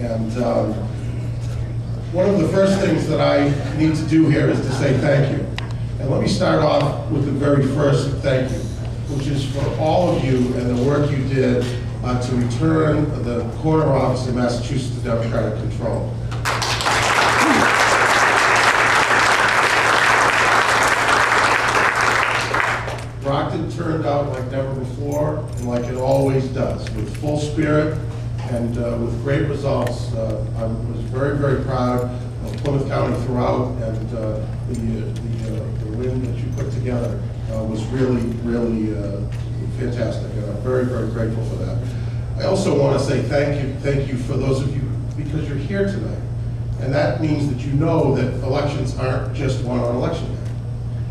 And one of the first things that I need to do here is to say thank you. And let me start off with the very first thank you, which is for all of you and the work you did to return the corner office in Massachusetts to Democratic control. Brockton turned out like never before, and like it always does, with full spirit and with great results. I was very, very proud of Plymouth County throughout, and the win that you put together was really, really fantastic, and I'm very, very grateful for that. I also want to say thank you for those of you, because you're here tonight, and that means that you know that elections aren't just won on election day.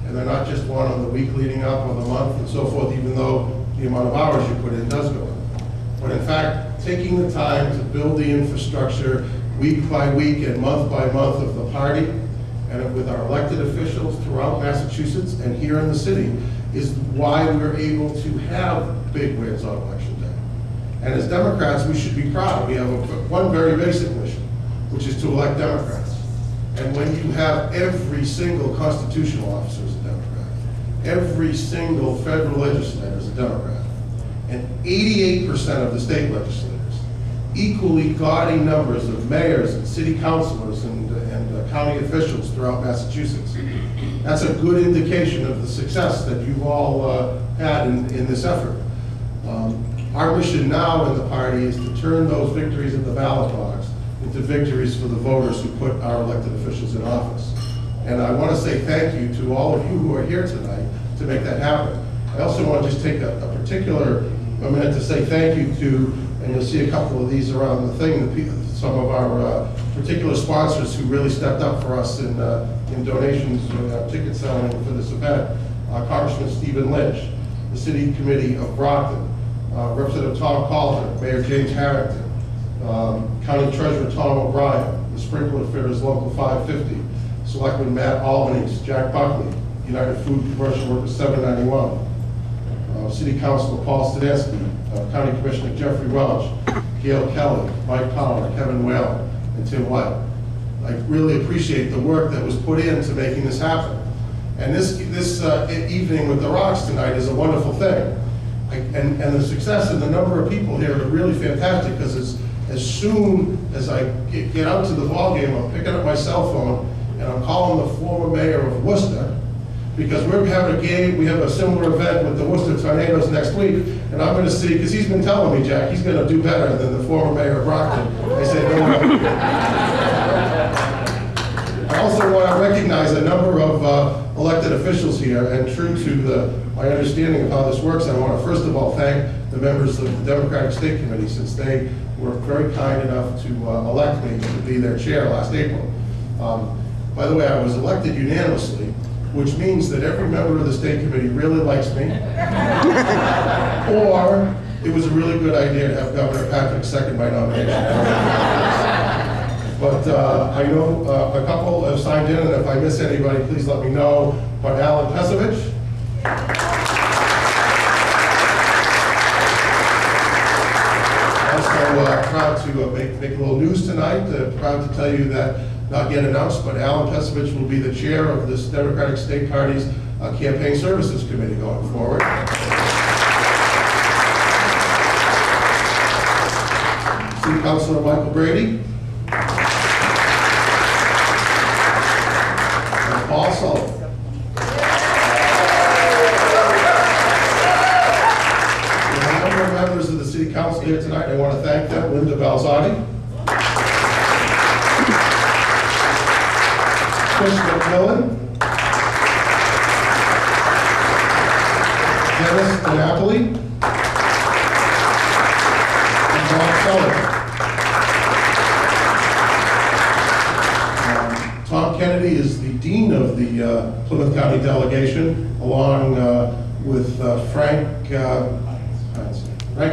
And they're not just one on the week leading up, or the month, and so forth, even though the amount of hours you put in does go up. But in fact, taking the time to build the infrastructure week by week and month by month of the party, and with our elected officials throughout Massachusetts and here in the city, is why we're able to have big wins on election day. And as Democrats, we should be proud. We have one very basic mission, which is to elect Democrats. And when you have every single constitutional officer as a Democrat, every single federal legislator is a Democrat, and 88% of the state legislators, equally gaudy numbers of mayors and city councilors and county officials throughout Massachusetts, that's a good indication of the success that you've all had in this effort. Our mission now in the party is to turn those victories at the ballot box into victories for the voters who put our elected officials in office. And I want to say thank you to all of you who are here tonight to make that happen. I also want to just take a minute to say thank you to, and you'll see a couple of these around the thing, some of our particular sponsors who really stepped up for us in donations and ticket selling for this event. Congressman Stephen Lynch, the City Committee of Brockton, Representative Tom Calder, Mayor James Harrington, County Treasurer Tom O'Brien, the Sprinkler Fitters Local 550, Selectman Matt Albanese, Jack Buckley, United Food Commercial Workers 791, City Councilor Paul Stanesky, County Commissioner Jeffrey Welch, Gail Kelly, Mike Powell, Kevin Whalen, and Tim White. I really appreciate the work that was put into making this happen. And this evening with the Rocks tonight is a wonderful thing. And the success and the number of people here are really fantastic, because as soon as I get out to the ball game, I'm picking up my cell phone and I'm calling the former mayor of Worcester, because we're having a game, we have a similar event with the Worcester Tornadoes next week, and I'm going to see, because he's been telling me, Jack, he's going to do better than the former mayor of Brockton. I said, no way. I also want to recognize a number of elected officials here, and true to my understanding of how this works, I want to first of all thank the members of the Democratic State Committee, since they were very kind enough to elect me to be their chair last April. By the way, I was elected unanimously, which means that every member of the state committee really likes me, or it was a really good idea to have Governor Patrick second my nomination. But I know a couple have signed in, and if I miss anybody, please let me know. But Alan Pesovich, also proud to make a little news tonight, proud to tell you that, not yet announced, but Alan Pesovich will be the chair of this Democratic State Party's Campaign Services Committee going forward. City Councilor Michael Brady. And Paul Sullivan. We have a number of members of the City Council here tonight. I want to thank them. Linda Balzotti. Chris McMillan, Dennis Napoli, and Bob Sullivan. Tom Kennedy is the dean of the Plymouth County delegation, along with Frank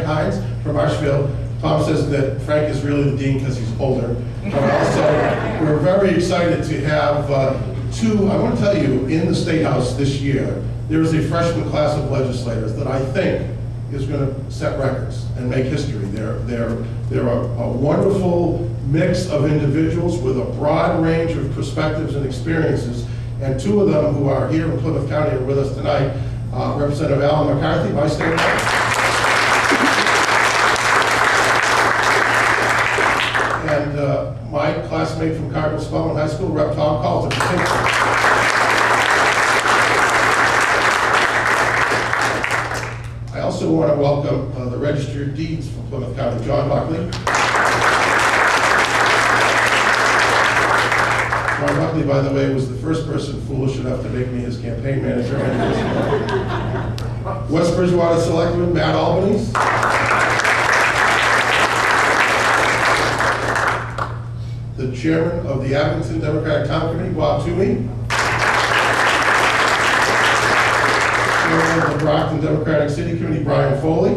Hines from Marshfield. Tom says that Frank is really the dean because he's older. But also, we're very excited to have two, I want to tell you, in the State House this year, there is a freshman class of legislators that I think is going to set records and make history. They're a wonderful mix of individuals with a broad range of perspectives and experiences, and two of them who are here in Plymouth County are with us tonight. Representative Alan McCarthy, my state rep. And my classmate from Cardinal Spellman High School, Rep. Tom Calton. I also want to welcome the Register of Deeds from Plymouth County, John Buckley. John Buckley, by the way, was the first person foolish enough to make me his campaign manager. West Bridgewater Selectman, Matt Albanese. The chairman of the Abington Democratic Town Committee, Bob Toomey. Chairman of the Brockton Democratic City Committee, Brian Foley.